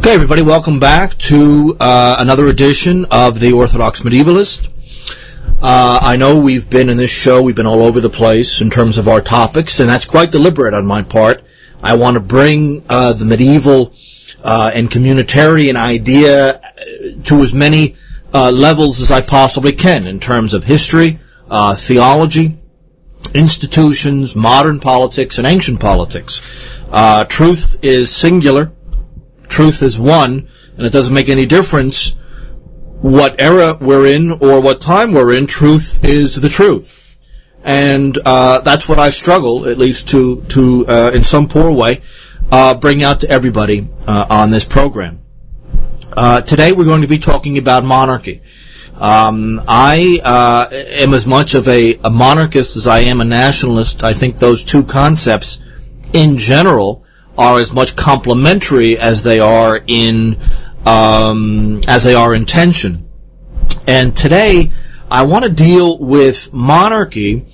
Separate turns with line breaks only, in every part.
Okay, everybody, welcome back to another edition of The Orthodox Medievalist. I know we've been in this show, we've been all over the place in terms of our topics, and that's quite deliberate on my part. I want to bring the medieval and communitarian idea to as many levels as I possibly can in terms of history, theology, institutions, modern politics, and ancient politics. Truth is singular. Truth is one, and it doesn't make any difference what era we're in or what time we're in. Truth is the truth. And that's what I struggle, at least to in some poor way, bring out to everybody on this program. Today we're going to be talking about monarchy. I am as much of a monarchist as I am a nationalist. I think those two concepts in general are as much complementary as they are in tension. And today I want to deal with monarchy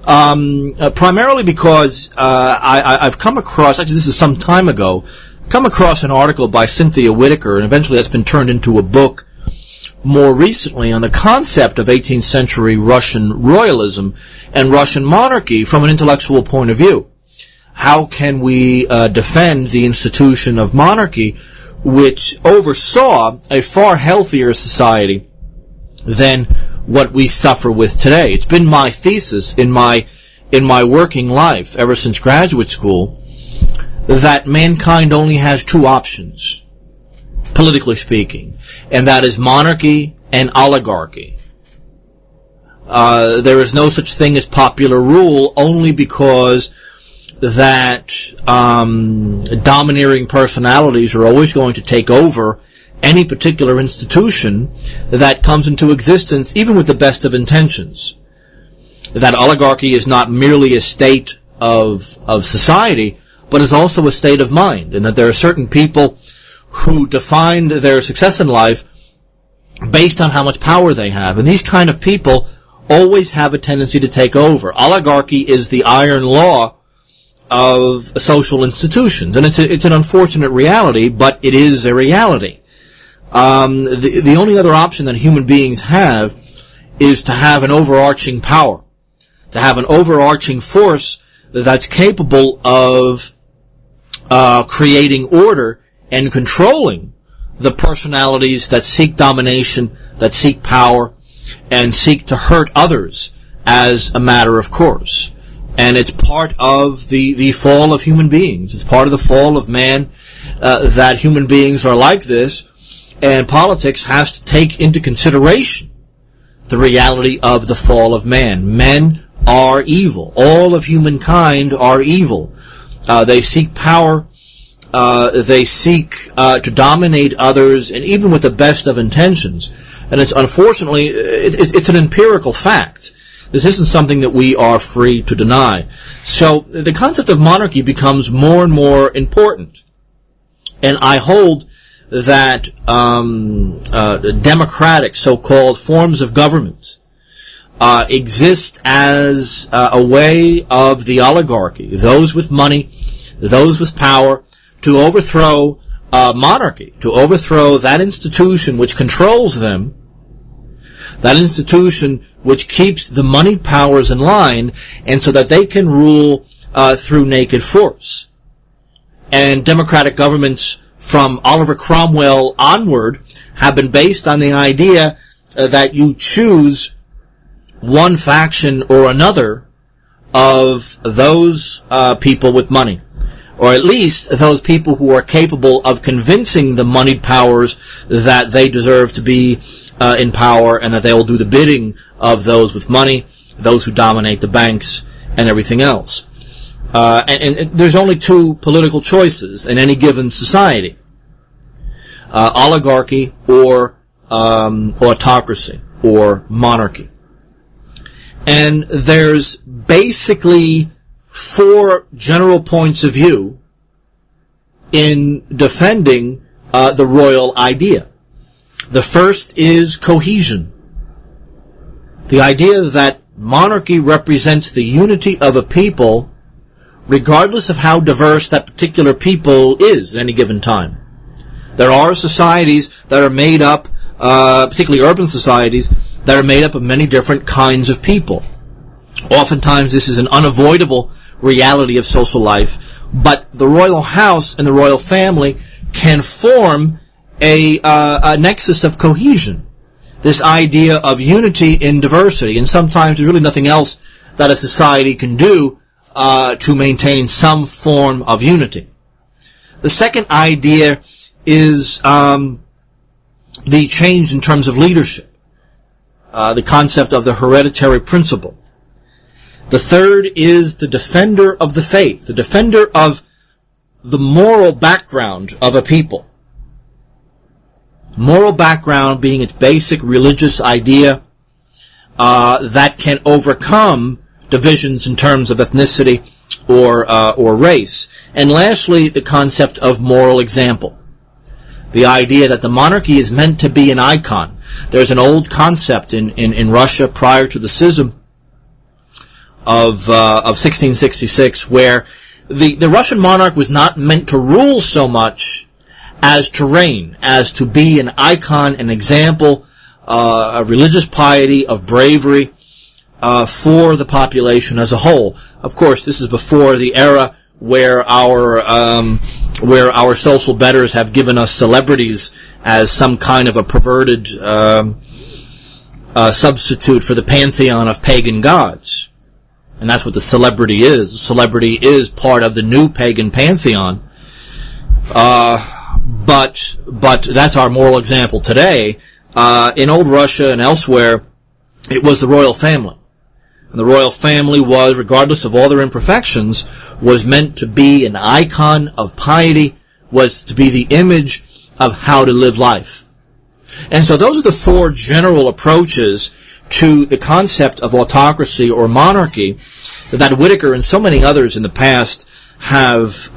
primarily because I've come across, actually this is some time ago, come across an article by Cynthia Whitaker, and eventually that's been turned into a book more recently on the concept of 18th century Russian royalism and Russian monarchy from an intellectual point of view. How can we defend the institution of monarchy, which oversaw a far healthier society than what we suffer with today? It's been my thesis in my working life ever since graduate school that mankind only has two options, politically speaking, and that is monarchy and oligarchy. There is no such thing as popular rule only because that domineering personalities are always going to take over any particular institution that comes into existence, even with the best of intentions. That oligarchy is not merely a state of society, but is also a state of mind, and that there are certain people who define their success in life based on how much power they have, and these kind of people always have a tendency to take over. Oligarchy is the iron law of social institutions, and it's an unfortunate reality, but it is a reality. The only other option that human beings have is to have an overarching power, to have an overarching force that's capable of creating order and controlling the personalities that seek domination, that seek power, and seek to hurt others as a matter of course. And it's part of the fall of human beings. It's part of the fall of man that human beings are like this, and politics has to take into consideration the reality of the fall of man. Men are evil. All of humankind are evil. They seek power. They seek to dominate others, and even with the best of intentions. And it's unfortunately, it's an empirical fact. This isn't something that we are free to deny. So the concept of monarchy becomes more and more important. And I hold that democratic so-called forms of government exist as a way of the oligarchy, those with money, those with power, to overthrow monarchy, to overthrow that institution which controls them, that institution which keeps the moneyed powers in line, and so that they can rule through naked force. And democratic governments from Oliver Cromwell onward have been based on the idea that you choose one faction or another of those people with money, or at least those people who are capable of convincing the moneyed powers that they deserve to be in power, and that they will do the bidding of those with money, those who dominate the banks, and everything else. And there's only two political choices in any given society: oligarchy or autocracy or monarchy. And there's basically four general points of view in defending the royal idea. The first is cohesion. The idea that monarchy represents the unity of a people regardless of how diverse that particular people is at any given time. There are societies that are made up, particularly urban societies, that are made up of many different kinds of people. Oftentimes this is an unavoidable reality of social life, but the royal house and the royal family can form a nexus of cohesion. This idea of unity in diversity, and sometimes there's really nothing else that a society can do to maintain some form of unity. The second idea is the change in terms of leadership, the concept of the hereditary principle. The third is the defender of the faith, the defender of the moral background of a people. Moral background being its basic religious idea that can overcome divisions in terms of ethnicity or race. And lastly, the concept of moral example. The idea that the monarchy is meant to be an icon. There's an old concept in Russia prior to the schism of 1666 where the Russian monarch was not meant to rule so much as to reign, as to be an icon, an example of religious piety, of bravery for the population as a whole. Of course, this is before the era where our social betters have given us celebrities as some kind of a perverted substitute for the pantheon of pagan gods. And that's what the celebrity is. The celebrity is part of the new pagan pantheon. But that's our moral example today. In old Russia and elsewhere, it was the royal family. And the royal family was, regardless of all their imperfections, was meant to be an icon of piety, was to be the image of how to live life. And so those are the four general approaches to the concept of autocracy or monarchy that Whitaker and so many others in the past have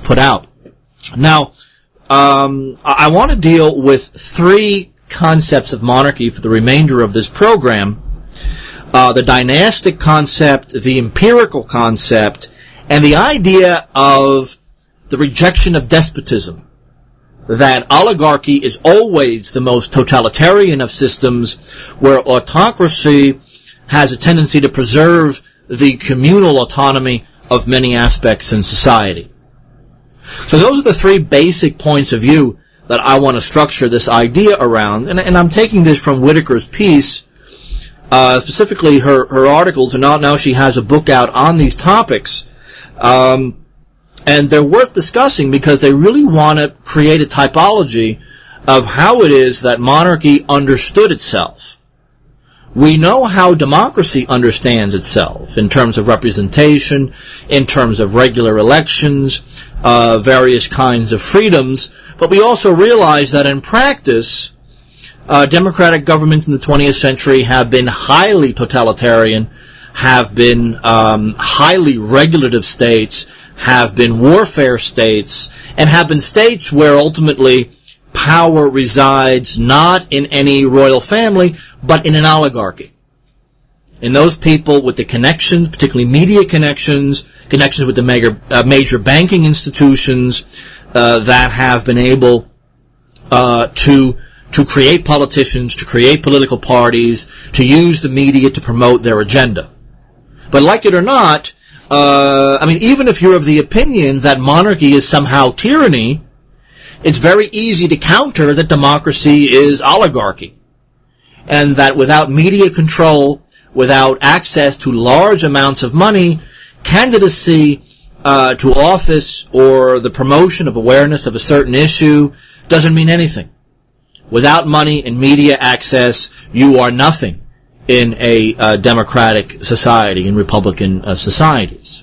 put out. Now, I want to deal with three concepts of monarchy for the remainder of this program. The dynastic concept, the empirical concept, and the idea of the rejection of despotism. That oligarchy is always the most totalitarian of systems, where autocracy has a tendency to preserve the communal autonomy of many aspects in society. So those are the three basic points of view that I want to structure this idea around, and I'm taking this from Whitaker's piece, specifically her articles, and now she has a book out on these topics, and they're worth discussing because they really want to create a typology of how it is that monarchy understood itself. We know how democracy understands itself in terms of representation, in terms of regular elections, various kinds of freedoms, but we also realize that in practice, democratic governments in the 20th century have been highly totalitarian, have been highly regulative states, have been warfare states, and have been states where ultimately power resides not in any royal family, but in an oligarchy. In those people with the connections, particularly media connections with the major banking institutions that have been able to create politicians, to create political parties, to use the media to promote their agenda. But like it or not, even if you're of the opinion that monarchy is somehow tyranny, it's very easy to counter that democracy is oligarchy. And that without media control, without access to large amounts of money, candidacy to office or the promotion of awareness of a certain issue doesn't mean anything. Without money and media access, you are nothing in a democratic society, in Republican societies.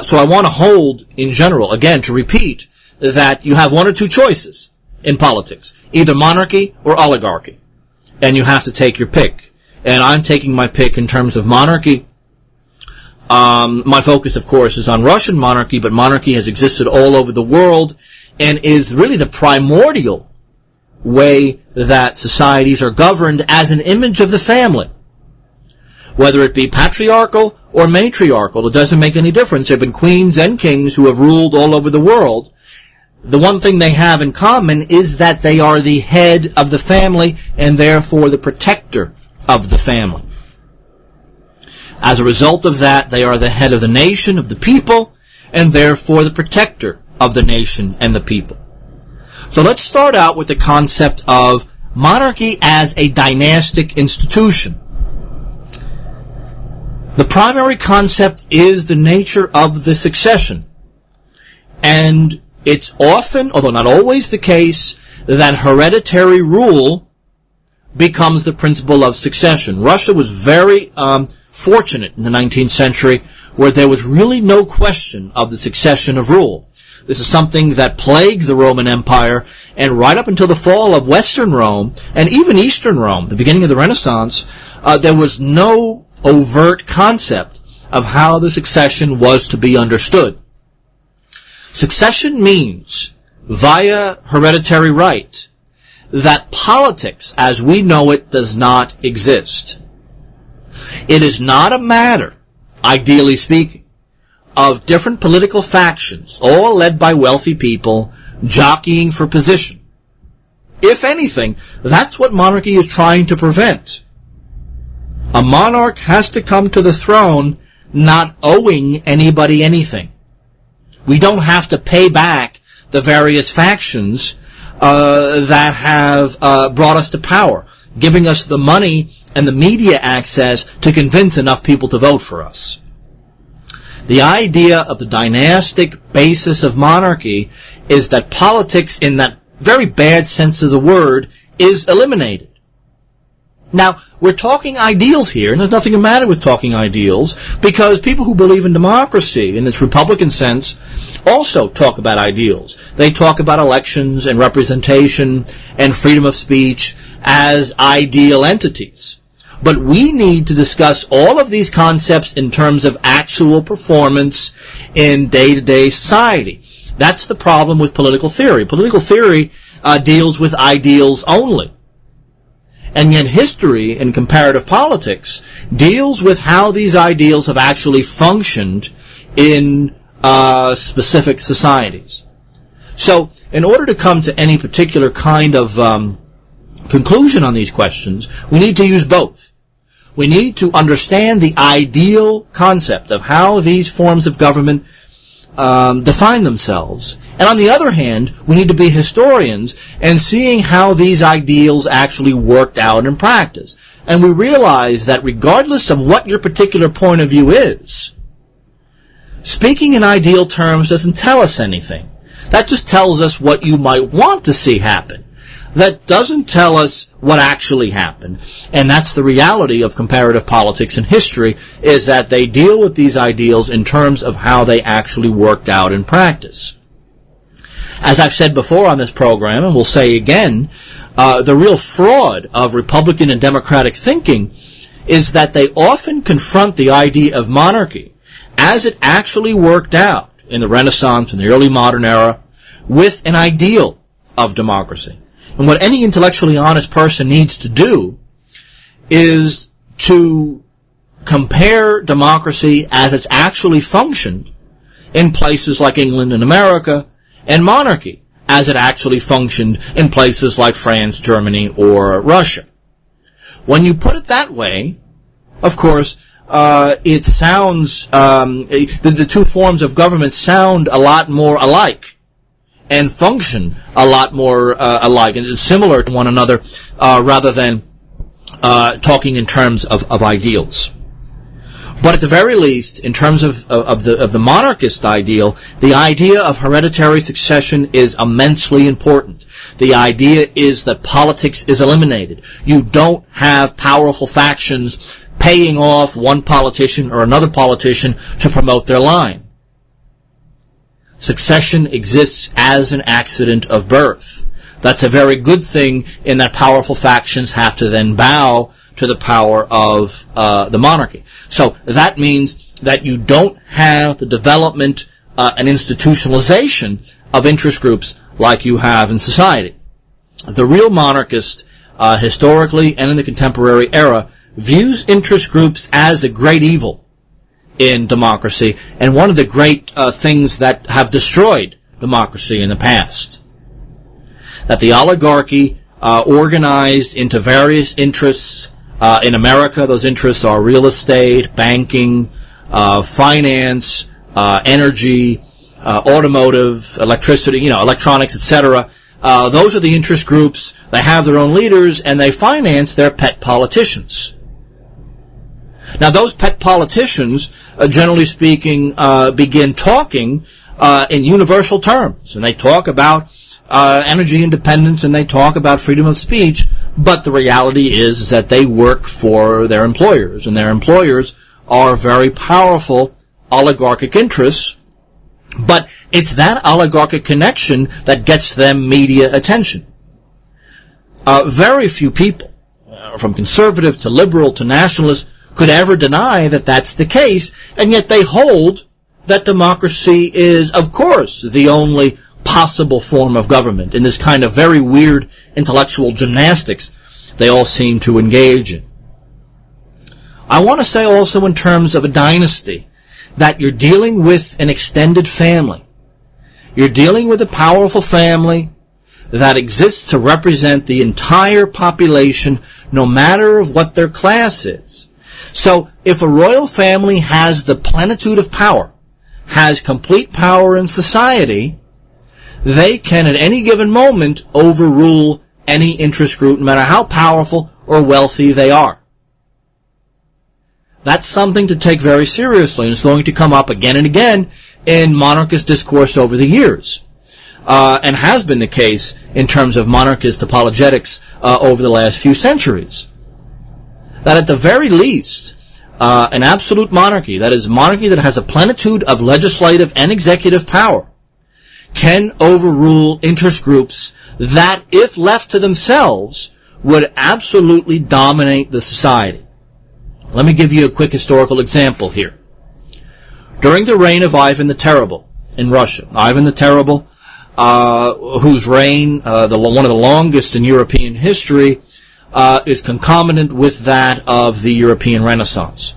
So I want to hold, in general, again, to repeat, that you have one or two choices in politics, either monarchy or oligarchy, and you have to take your pick. And I'm taking my pick in terms of monarchy. My focus, of course, is on Russian monarchy, but monarchy has existed all over the world and is really the primordial way that societies are governed as an image of the family. Whether it be patriarchal or matriarchal, it doesn't make any difference. There have been queens and kings who have ruled all over the world. the one thing they have in common is that they are the head of the family and therefore the protector of the family. As a result of that, they are the head of the nation, of the people, and therefore the protector of the nation and the people. So let's start out with the concept of monarchy as a dynastic institution. The primary concept is the nature of the succession. And it's often, although not always the case, that hereditary rule becomes the principle of succession. Russia was very fortunate in the 19th century where there was really no question of the succession of rule. This is something that plagued the Roman Empire, and right up until the fall of Western Rome, and even Eastern Rome, the beginning of the Renaissance, there was no overt concept of how the succession was to be understood. Succession means, via hereditary right, that politics as we know it does not exist. It is not a matter, ideally speaking, of different political factions, all led by wealthy people, jockeying for position. If anything, that's what monarchy is trying to prevent. A monarch has to come to the throne not owing anybody anything. We don't have to pay back the various factions that have brought us to power, giving us the money and the media access to convince enough people to vote for us. The idea of the dynastic basis of monarchy is that politics, in that very bad sense of the word, is eliminated. Now, we're talking ideals here, and there's nothing the matter with talking ideals, because people who believe in democracy, in its Republican sense, also talk about ideals. They talk about elections and representation and freedom of speech as ideal entities. But we need to discuss all of these concepts in terms of actual performance in day-to-day society. That's the problem with political theory. Political theory deals with ideals only. And yet history and comparative politics deals with how these ideals have actually functioned in specific societies. So, in order to come to any particular kind of conclusion on these questions, we need to use both. We need to understand the ideal concept of how these forms of government define themselves. And on the other hand, we need to be historians and seeing how these ideals actually worked out in practice. And we realize that regardless of what your particular point of view is, speaking in ideal terms doesn't tell us anything. That just tells us what you might want to see happen. That doesn't tell us what actually happened. And that's the reality of comparative politics and history, is that they deal with these ideals in terms of how they actually worked out in practice. As I've said before on this program, and we'll say again, the real fraud of Republican and Democratic thinking is that they often confront the idea of monarchy as it actually worked out in the Renaissance and the early modern era with an ideal of democracy. And what any intellectually honest person needs to do is to compare democracy as it's actually functioned in places like England and America, and monarchy as it actually functioned in places like France, Germany, or Russia. When you put it that way, of course, it sounds, the two forms of government sound a lot more alike and function a lot more alike, and is similar to one another rather than talking in terms of ideals. But at the very least, in terms of the monarchist ideal, the idea of hereditary succession is immensely important. The idea is that politics is eliminated. You don't have powerful factions paying off one politician or another politician to promote their line. Succession exists as an accident of birth. That's a very good thing in that powerful factions have to then bow to the power of the monarchy. So that means that you don't have the development and institutionalization of interest groups like you have in society. The real monarchist, historically and in the contemporary era, views interest groups as a great evil in democracy, and one of the great things that have destroyed democracy in the past. That the oligarchy organized into various interests. In America, those interests are real estate, banking, finance, energy, automotive, electricity, electronics, etc. Those are the interest groups. They have their own leaders, and they finance their pet politicians. Now, those pet politicians, generally speaking, begin talking in universal terms, and they talk about energy independence, and they talk about freedom of speech, but the reality is that they work for their employers, and their employers are very powerful oligarchic interests, but it's that oligarchic connection that gets them media attention. Very few people, from conservative to liberal to nationalist, could ever deny that that's the case, and yet they hold that democracy is, of course, the only possible form of government in this kind of very weird intellectual gymnastics they all seem to engage in. I want to say also in terms of a dynasty that you're dealing with an extended family. You're dealing with a powerful family that exists to represent the entire population, no matter what their class is. So if a royal family has the plenitude of power, has complete power in society, they can at any given moment overrule any interest group, no matter how powerful or wealthy they are. That's something to take very seriously, and it's going to come up again and again in monarchist discourse over the years, and has been the case in terms of monarchist apologetics over the last few centuries. That at the very least, an absolute monarchy, that is, a monarchy that has a plenitude of legislative and executive power, can overrule interest groups that, if left to themselves, would absolutely dominate the society. Let me give you a quick historical example here. During the reign of Ivan the Terrible in Russia, Ivan the Terrible, whose reign, one of the longest in European history, is concomitant with that of the European Renaissance,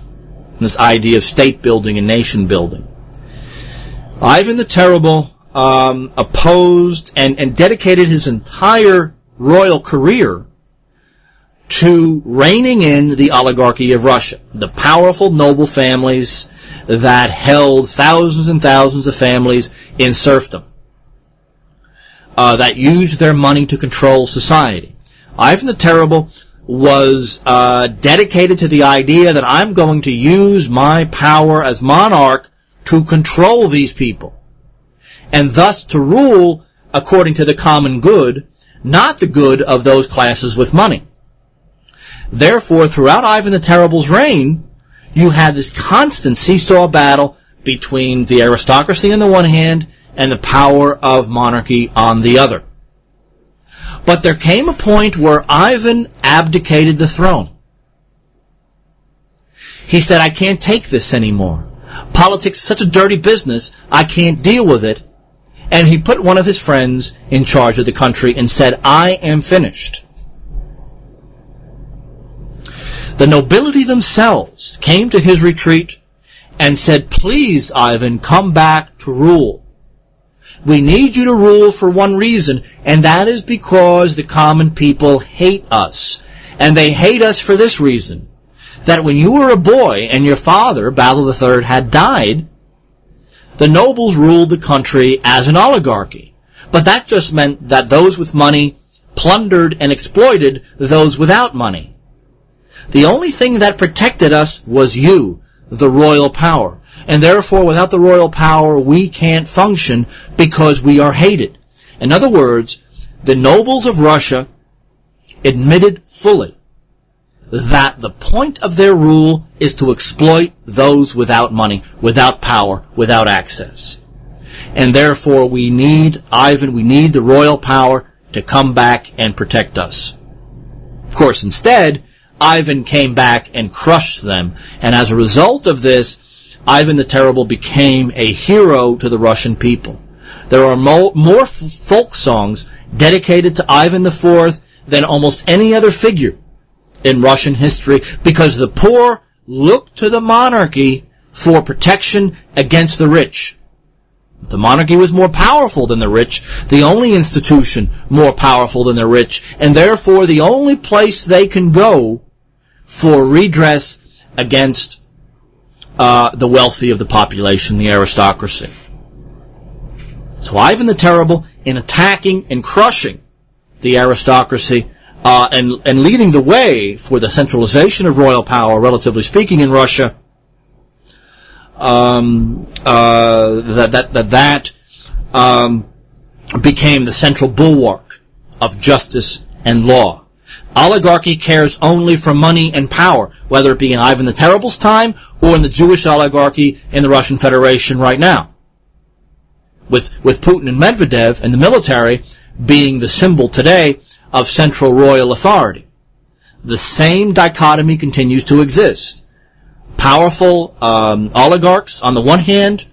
this idea of state building and nation building. Ivan the Terrible opposed and dedicated his entire royal career to reining in the oligarchy of Russia, the powerful noble families that held thousands and thousands of families in serfdom, that used their money to control society. Ivan the Terrible was dedicated to the idea that I'm going to use my power as monarch to control these people, and thus to rule according to the common good, not the good of those classes with money. Therefore, throughout Ivan the Terrible's reign, you had this constant seesaw battle between the aristocracy on the one hand and the power of monarchy on the other. But there came a point where Ivan abdicated the throne. He said, I can't take this anymore. Politics is such a dirty business, I can't deal with it. And he put one of his friends in charge of the country and said, I am finished. The nobility themselves came to his retreat and said, please, Ivan, come back to rule. We need you to rule for one reason, and that is because the common people hate us. And they hate us for this reason, that when you were a boy and your father, Basil III, had died, the nobles ruled the country as an oligarchy. But that just meant that those with money plundered and exploited those without money. The only thing that protected us was you, the royal power. And therefore, without the royal power, we can't function because we are hated. In other words, the nobles of Russia admitted fully that the point of their rule is to exploit those without money, without power, without access. And therefore, we need Ivan, we need the royal power to come back and protect us. Of course, instead, Ivan came back and crushed them. And as a result of this, Ivan the Terrible became a hero to the Russian people. There are more folk songs dedicated to Ivan IV than almost any other figure in Russian history, because the poor looked to the monarchy for protection against the rich. The monarchy was more powerful than the rich, the only institution more powerful than the rich, and therefore the only place they can go for redress against the wealthy of the population, the aristocracy. So Ivan the Terrible, in attacking and crushing the aristocracy and leading the way for the centralization of royal power, relatively speaking, in Russia, that became the central bulwark of justice and law. Oligarchy cares only for money and power, whether it be in Ivan the Terrible's time or in the Jewish oligarchy in the Russian Federation right now. With Putin and Medvedev and the military being the symbol today of central royal authority. The same dichotomy continues to exist. Powerful oligarchs on the one hand,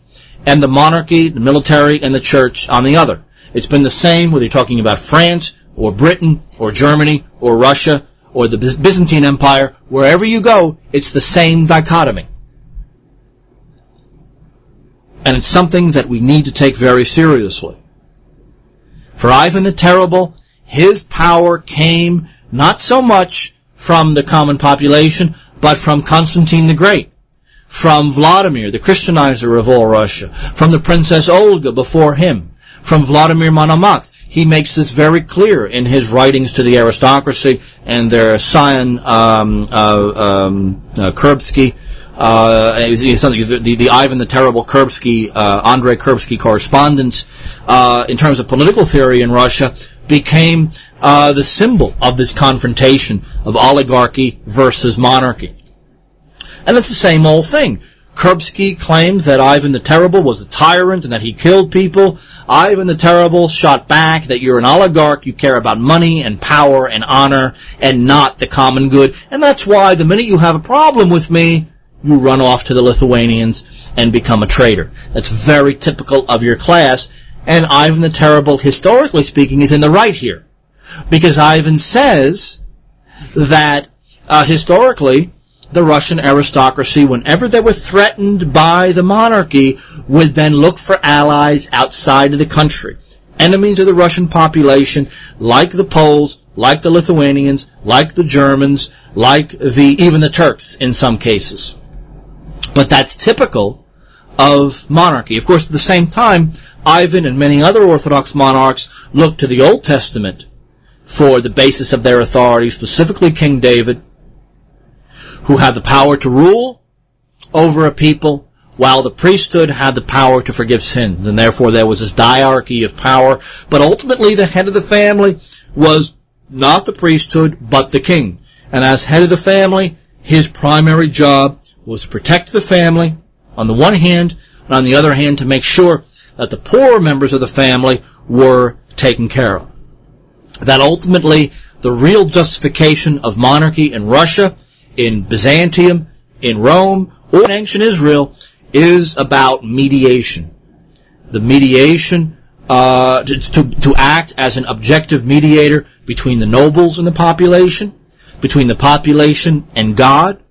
and the monarchy, the military, and the church on the other. It's been the same whether you're talking about France, or Britain, or Germany, or Russia, or the Byzantine Empire. Wherever you go, it's the same dichotomy. And it's something that we need to take very seriously. For Ivan the Terrible, his power came not so much from the common population, but from Constantine the Great, from Vladimir, the Christianizer of all Russia, from the Princess Olga before him, from Vladimir Monomakh. He makes this very clear in his writings to the aristocracy and their scion Kurbsky, the Ivan the Terrible Kurbsky, Andrei Kurbsky correspondence, in terms of political theory in Russia, became the symbol of this confrontation of oligarchy versus monarchy. And it's the same old thing. Kurbsky claimed that Ivan the Terrible was a tyrant and that he killed people. Ivan the Terrible shot back that you're an oligarch, you care about money and power and honor and not the common good. And that's why the minute you have a problem with me, you run off to the Lithuanians and become a traitor. That's very typical of your class. And Ivan the Terrible, historically speaking, is in the right here. Because Ivan says that historically, the Russian aristocracy, whenever they were threatened by the monarchy, would then look for allies outside of the country. Enemies of the Russian population, like the Poles, like the Lithuanians, like the Germans, like even the Turks in some cases. But that's typical of monarchy. Of course, at the same time, Ivan and many other Orthodox monarchs looked to the Old Testament for the basis of their authority, specifically King David, who had the power to rule over a people, while the priesthood had the power to forgive sins. And therefore there was this diarchy of power. But ultimately the head of the family was not the priesthood, but the king. And as head of the family, his primary job was to protect the family, on the one hand, and on the other hand, to make sure that the poorer members of the family were taken care of. That ultimately, the real justification of monarchy in Russia, in Byzantium, in Rome, or in ancient Israel, is about mediation. The mediation, to act as an objective mediator between the nobles and the population, between the population and God,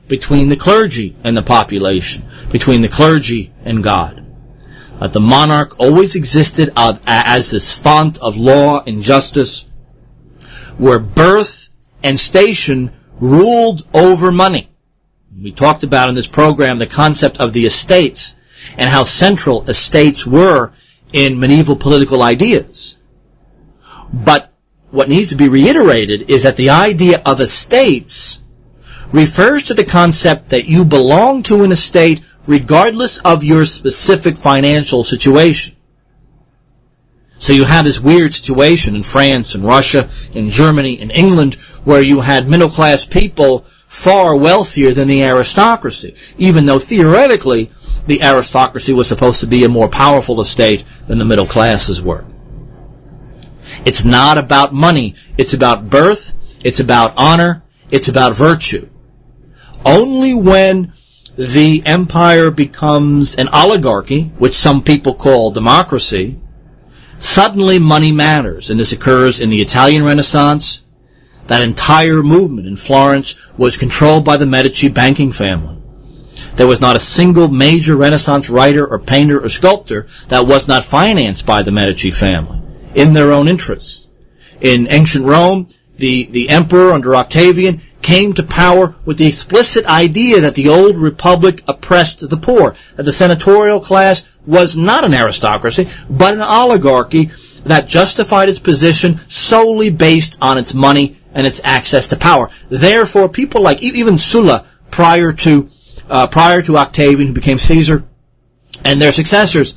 between the clergy and the population, between the clergy and God. The monarch always existed as this font of law and justice, where birth and station ruled over money. We talked about in this program the concept of the estates and how central estates were in medieval political ideas. But what needs to be reiterated is that the idea of estates refers to the concept that you belong to an estate regardless of your specific financial situation. So you have this weird situation in France and Russia, in Germany, in England, where you had middle-class people far wealthier than the aristocracy, even though theoretically the aristocracy was supposed to be a more powerful estate than the middle classes were. It's not about money. It's about birth. It's about honor. It's about virtue. Only when the empire becomes an oligarchy, which some people call democracy, suddenly money matters. And this occurs in the Italian Renaissance. That entire movement in Florence was controlled by the Medici banking family. There was not a single major Renaissance writer or painter or sculptor that was not financed by the Medici family in their own interests. In ancient Rome, the emperor under Octavian came to power with the explicit idea that the old republic oppressed the poor, that the senatorial class was not an aristocracy, but an oligarchy that justified its position solely based on its money and its access to power. Therefore, people like even Sulla, prior to Octavian, who became Caesar, and their successors,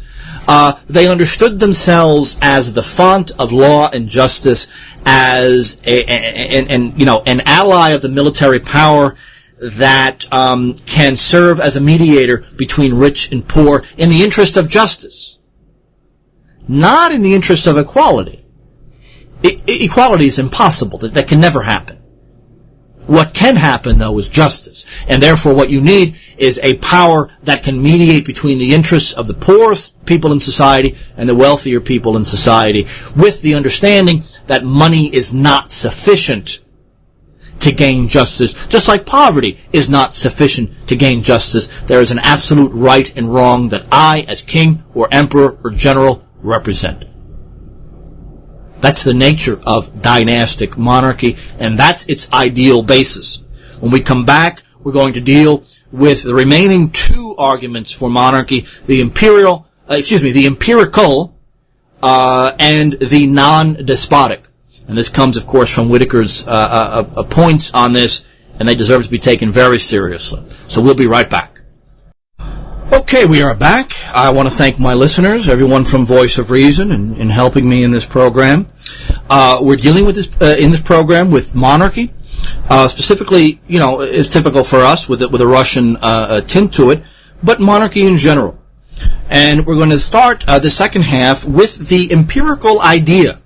they understood themselves as the font of law and justice, as an ally of the military power that can serve as a mediator between rich and poor in the interest of justice, not in the interest of equality. Equality is impossible. That can never happen. What can happen, though, is justice. And therefore what you need is a power that can mediate between the interests of the poorest people in society and the wealthier people in society, with the understanding that money is not sufficient to gain justice. Just like poverty is not sufficient to gain justice, there is an absolute right and wrong that I, as king or emperor or general, represent. That's the nature of dynastic monarchy, and that's its ideal basis. When we come back, we're going to deal with the remaining two arguments for monarchy: the empirical, and the non-despotic. And this comes, of course, from Whitaker's points on this, and they deserve to be taken very seriously. So we'll be right back. Okay, we are back. I want to thank my listeners, everyone from Voice of Reason, in helping me in this program. We're dealing with this in this program with monarchy. Specifically, it's typical for us with a Russian tint to it, but monarchy in general. And we're going to start the second half with the empirical idea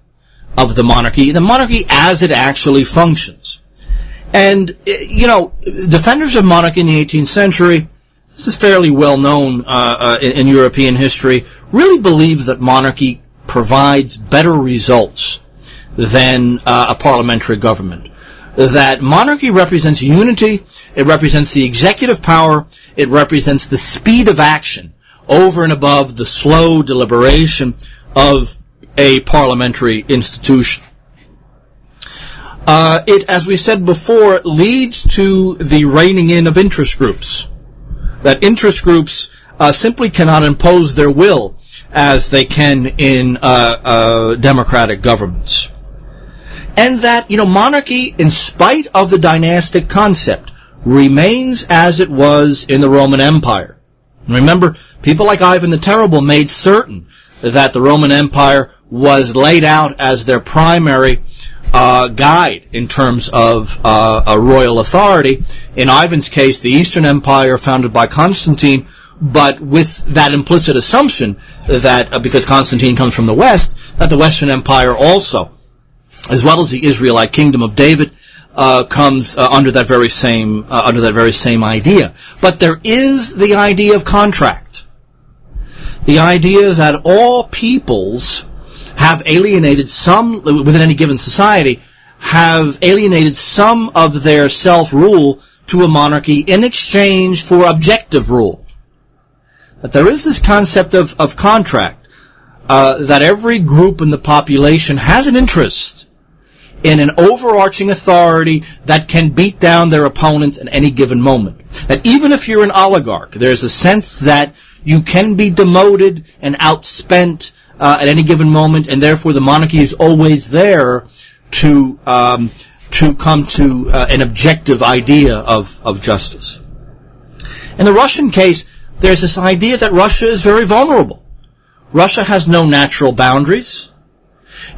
of the monarchy as it actually functions. And, defenders of monarchy in the 18th century, this is fairly well known in European history, really believe that monarchy provides better results than a parliamentary government. That monarchy represents unity, it represents the executive power, it represents the speed of action over and above the slow deliberation of a parliamentary institution. It, as we said before, leads to the reining in of interest groups. That interest groups simply cannot impose their will as they can in democratic governments. And that, monarchy, in spite of the dynastic concept, remains as it was in the Roman Empire. And remember, people like Ivan the Terrible made certain that the Roman Empire was laid out as their primary guide in terms of a royal authority. In Ivan's case, the Eastern Empire founded by Constantine, but with that implicit assumption that because Constantine comes from the West, that the Western Empire also, as well as the Israelite kingdom of David, comes under that very same idea. But there is the idea of contract, the idea that all peoples have alienated some, within any given society, have alienated some of their self-rule to a monarchy in exchange for objective rule. That there is this concept of contract, that every group in the population has an interest in an overarching authority that can beat down their opponents at any given moment. That even if you're an oligarch, there's a sense that you can be demoted and outspent at any given moment, and therefore the monarchy is always there to come to an objective idea of justice. In the Russian case, there's this idea that Russia is very vulnerable. Russia has no natural boundaries,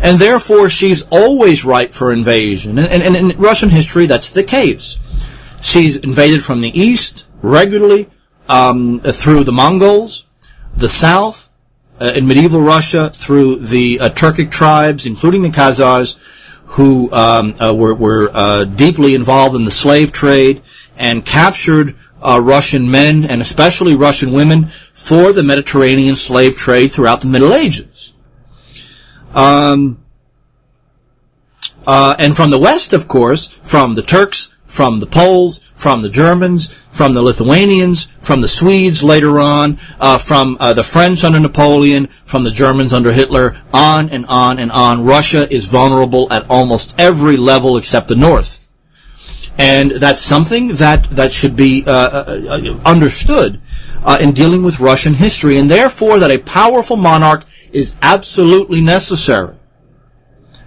and therefore she's always ripe for invasion. And in Russian history, that's the case. She's invaded from the east regularly, through the Mongols, the south, in medieval Russia through the Turkic tribes, including the Khazars, who were deeply involved in the slave trade and captured Russian men and especially Russian women for the Mediterranean slave trade throughout the Middle Ages. And from the West, of course, from the Turks, from the Poles, from the Germans, from the Lithuanians, from the Swedes later on, from the French under Napoleon, from the Germans under Hitler, on and on and on. Russia is vulnerable at almost every level except the North. And that's something that should be understood in dealing with Russian history, and therefore that a powerful monarch is absolutely necessary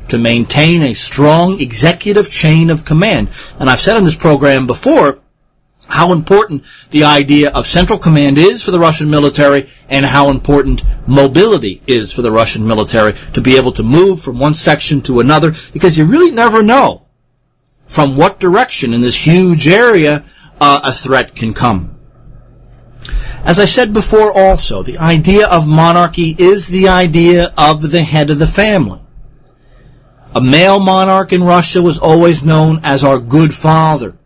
to maintain a strong executive chain of command. And I've said on this program before how important the idea of central command is for the Russian military and how important mobility is for the Russian military to be able to move from one section to another, because you really never know from what direction in this huge area a threat can come. As I said before also, the idea of monarchy is the idea of the head of the family. A male monarch in Russia was always known as our good father.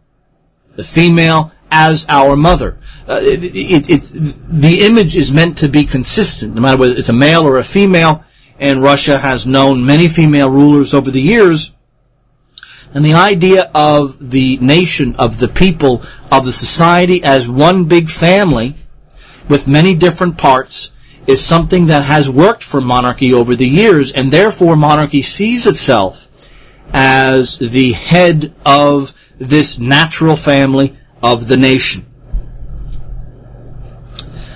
The female as our mother. The image is meant to be consistent, no matter whether it's a male or a female, and Russia has known many female rulers over the years. And the idea of the nation, of the people, of the society as one big family with many different parts is something that has worked for monarchy over the years, and therefore monarchy sees itself as the head of this natural family of the nation.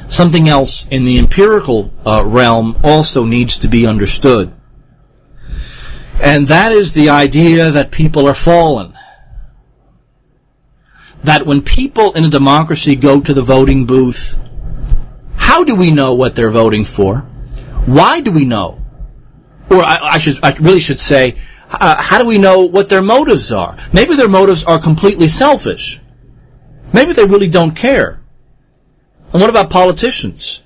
Something else in the empirical realm also needs to be understood, and that is the idea that people are fallen. That when people in a democracy go to the voting booth, how do we know what they're voting for? Why do we know? Or I really should say, how do we know what their motives are? Maybe their motives are completely selfish. Maybe they really don't care. And what about politicians?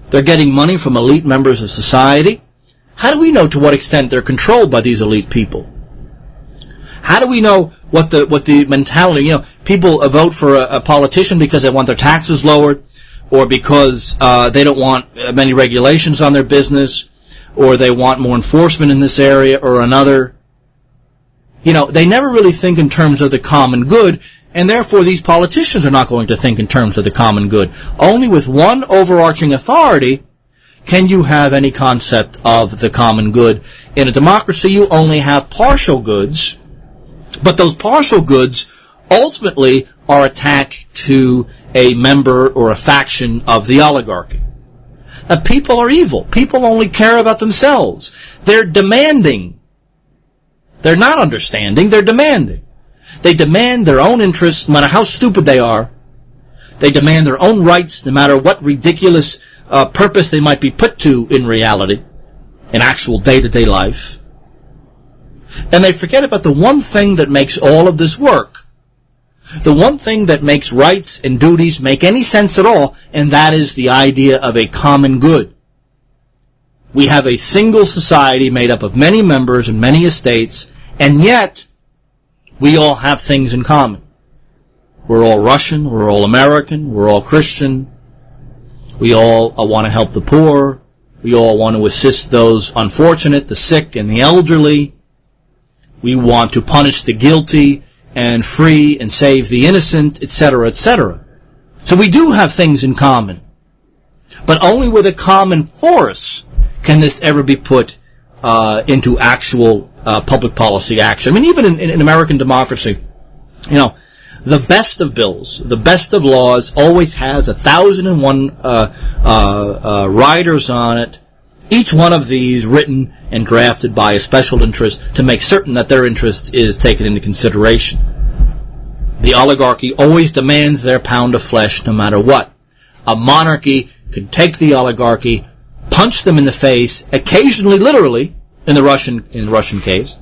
They're getting money from elite members of society. How do we know to what extent they're controlled by these elite people? How do we know what the mentality, people vote for a politician because they want their taxes lowered, or because they don't want many regulations on their business, or they want more enforcement in this area or another. They never really think in terms of the common good, and therefore these politicians are not going to think in terms of the common good. Only with one overarching authority can you have any concept of the common good. In a democracy, you only have partial goods, but those partial goods ultimately are attached to a member or a faction of the oligarchy. People are evil. People only care about themselves. They're demanding. They're not understanding. They're demanding. They demand their own interests, no matter how stupid they are. They demand their own rights, no matter what ridiculous purpose they might be put to in reality, in actual day-to-day life. And they forget about the one thing that makes all of this work. The one thing that makes rights and duties make any sense at all, and that is the idea of a common good. We have a single society made up of many members and many estates, and yet we all have things in common. We're all Russian, we're all American, we're all Christian, we all want to help the poor, we all want to assist those unfortunate, the sick and the elderly, we want to punish the guilty and free and save the innocent, etc., etc. So we do have things in common. But only with a common force can this ever be put into actual public policy action. I mean, even in American democracy, the best of bills, the best of laws always has 1,001 riders on it, each one of these written and drafted by a special interest to make certain that their interest is taken into consideration. The oligarchy always demands their pound of flesh no matter what. A monarchy could take the oligarchy, punch them in the face, occasionally literally, in the Russian case,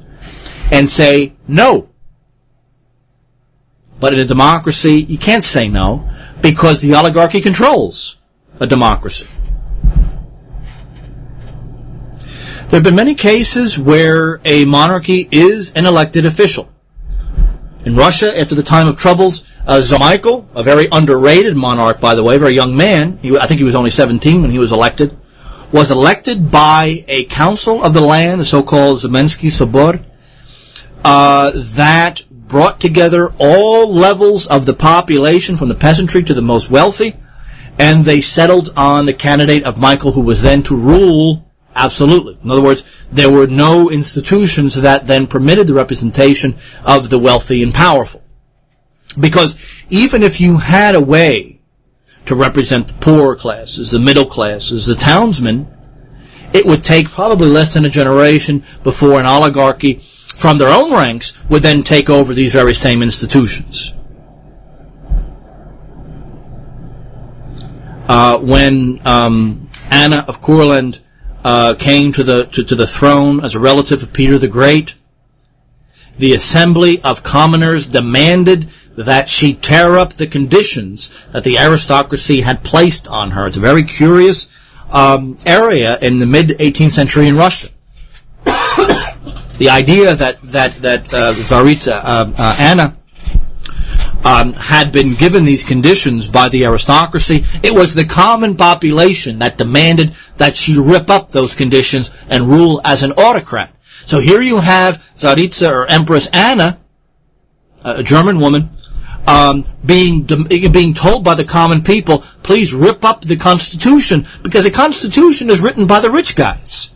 and say no. But in a democracy, you can't say no, because the oligarchy controls a democracy. There have been many cases where a monarchy is an elected official. In Russia, after the time of troubles, Tsar Michael, a very underrated monarch, by the way, a very young man, I think he was only 17 when he was elected by a council of the land, the so-called Zemensky Sobor, that brought together all levels of the population, from the peasantry to the most wealthy, and they settled on the candidate of Michael, who was then to rule absolutely. In other words, there were no institutions that then permitted the representation of the wealthy and powerful. Because even if you had a way to represent the poorer classes, the middle classes, the townsmen, it would take probably less than a generation before an oligarchy from their own ranks would then take over these very same institutions. When Anna of Courland came to the throne as a relative of Peter the Great, the Assembly of Commoners demanded that she tear up the conditions that the aristocracy had placed on her. It's a very curious area in the mid-18th century in Russia. The idea that Tsaritsa Anna had been given these conditions by the aristocracy, it was the common population that demanded that she rip up those conditions and rule as an autocrat. So here you have Tsaritsa, or Empress Anna, a German woman, being told by the common people, please rip up the Constitution, because the Constitution is written by the rich guys.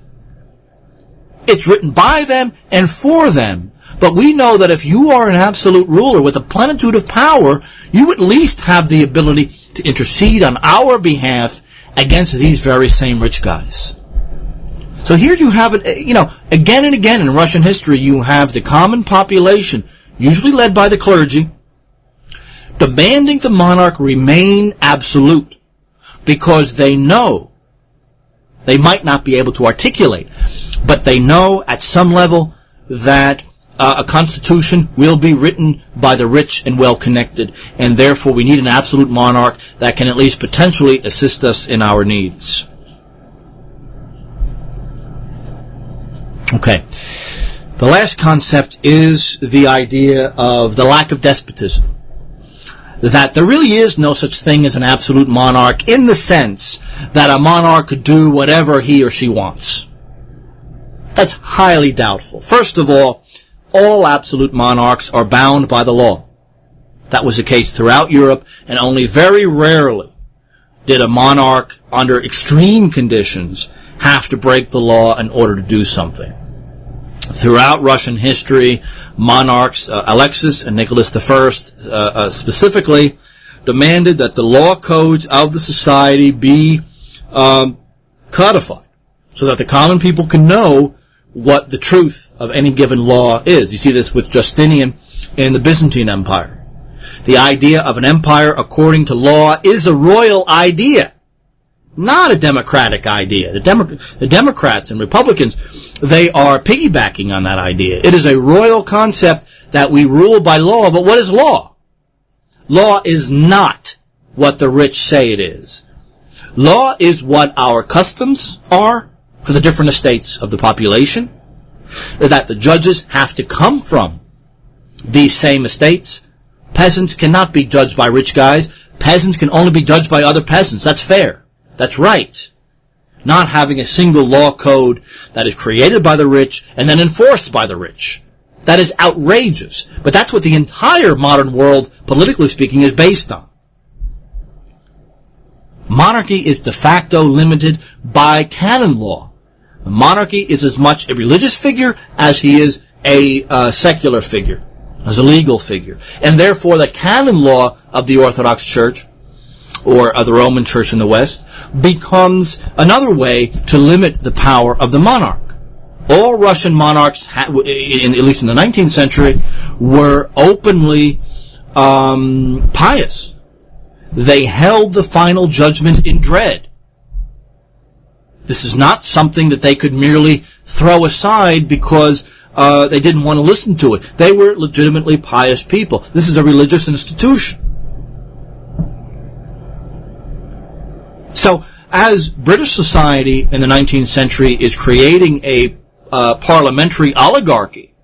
It's written by them and for them. But we know that if you are an absolute ruler with a plenitude of power, you at least have the ability to intercede on our behalf against these very same rich guys. So here you have it, again and again in Russian history, you have the common population, usually led by the clergy, demanding the monarch remain absolute, because they know, they might not be able to articulate, but they know at some level that a constitution will be written by the rich and well-connected, and therefore we need an absolute monarch that can at least potentially assist us in our needs. Okay. The last concept is the idea of the lack of despotism. That there really is no such thing as an absolute monarch, in the sense that a monarch could do whatever he or she wants. That's highly doubtful. First of all absolute monarchs are bound by the law. That was the case throughout Europe, and only very rarely did a monarch, under extreme conditions, have to break the law in order to do something. Throughout Russian history, monarchs, Alexis and Nicholas I specifically, demanded that the law codes of the society be codified, so that the common people can know what the truth of any given law is. You see this with Justinian in the Byzantine Empire. The idea of an empire according to law is a royal idea, not a democratic idea. The Democrats and Republicans, they are piggybacking on that idea. It is a royal concept that we rule by law, but what is law? Law is not what the rich say it is. Law is what our customs are for the different estates of the population, that the judges have to come from these same estates. Peasants cannot be judged by rich guys. Peasants can only be judged by other peasants. That's fair. That's right. Not having a single law code that is created by the rich and then enforced by the rich. That is outrageous. But that's what the entire modern world, politically speaking, is based on. Monarchy is de facto limited by canon law. The monarchy is as much a religious figure as he is a secular figure, as a legal figure. And therefore the canon law of the Orthodox Church, or of the Roman Church in the West, becomes another way to limit the power of the monarch. All Russian monarchs, at least in the 19th century, were openly pious. They held the final judgment in dread. This is not something that they could merely throw aside because they didn't want to listen to it. They were legitimately pious people. This is a religious institution. So, as British society in the 19th century is creating a parliamentary oligarchy,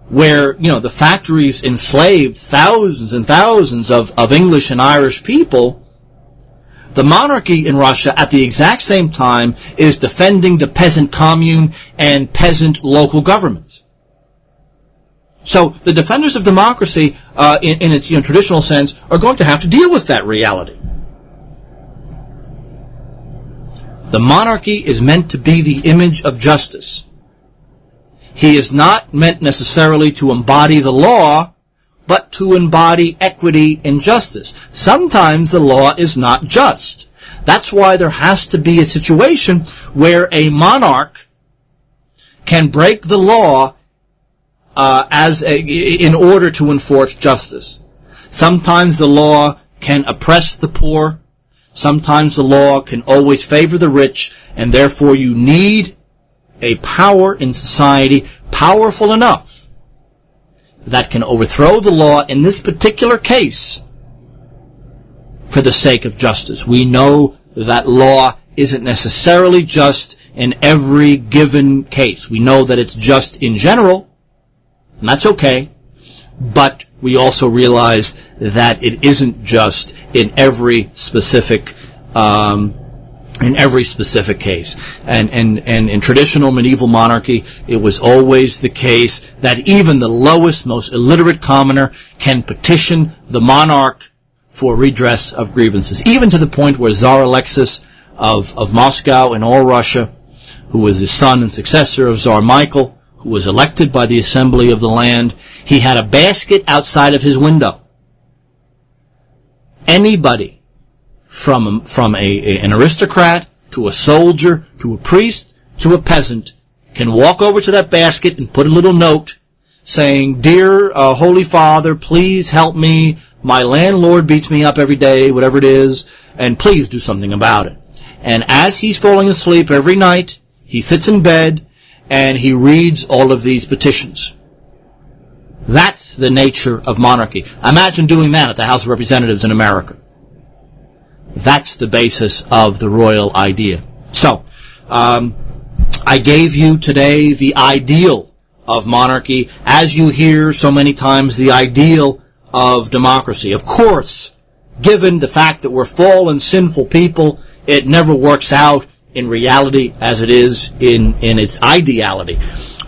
where, the factories enslaved thousands and thousands of English and Irish people, the monarchy in Russia at the exact same time is defending the peasant commune and peasant local government. So the defenders of democracy, in its traditional sense, are going to have to deal with that reality. The monarchy is meant to be the image of justice. He is not meant necessarily to embody the law, but to embody equity and justice. Sometimes the law is not just. That's why there has to be a situation where a monarch can break the law in order to enforce justice. Sometimes the law can oppress the poor. Sometimes the law can always favor the rich, and therefore you need a power in society powerful enough that can overthrow the law in this particular case for the sake of justice. We know that law isn't necessarily just in every given case. We know that it's just in general, and that's okay, but we also realize that it isn't just in every specific case. And in traditional medieval monarchy, it was always the case that even the lowest, most illiterate commoner can petition the monarch for redress of grievances, even to the point where Tsar Alexis of Moscow and all Russia, who was the son and successor of Tsar Michael, who was elected by the assembly of the land, he had a basket outside of his window. Anybody, from an aristocrat to a soldier to a priest to a peasant, can walk over to that basket and put a little note saying, "Dear Holy Father, please help me. My landlord beats me up every day," whatever it is, "and please do something about it." And as he's falling asleep every night, he sits in bed and he reads all of these petitions. That's the nature of monarchy. Imagine doing that at the House of Representatives in America. That's the basis of the royal idea. So, I gave you today the ideal of monarchy, as you hear so many times the ideal of democracy. Of course, given the fact that we're fallen, sinful people, it never works out in reality as it is in its ideality.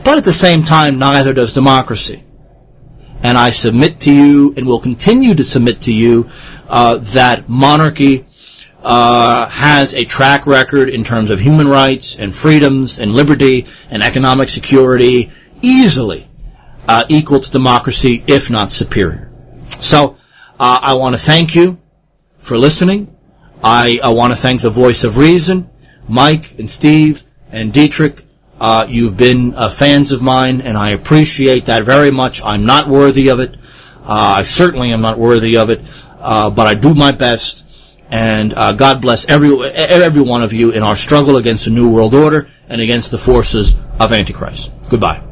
But at the same time, neither does democracy. And I submit to you, and will continue to submit to you, that monarchy has a track record in terms of human rights and freedoms and liberty and economic security easily equal to democracy, if not superior. So I want to thank you for listening. I want to thank the Voice of Reason, Mike and Steve and Dietrich. You've been fans of mine, and I appreciate that very much. I'm not worthy of it. I certainly am not worthy of it, but I do my best. And God bless every one of you in our struggle against the New World Order and against the forces of Antichrist. Goodbye.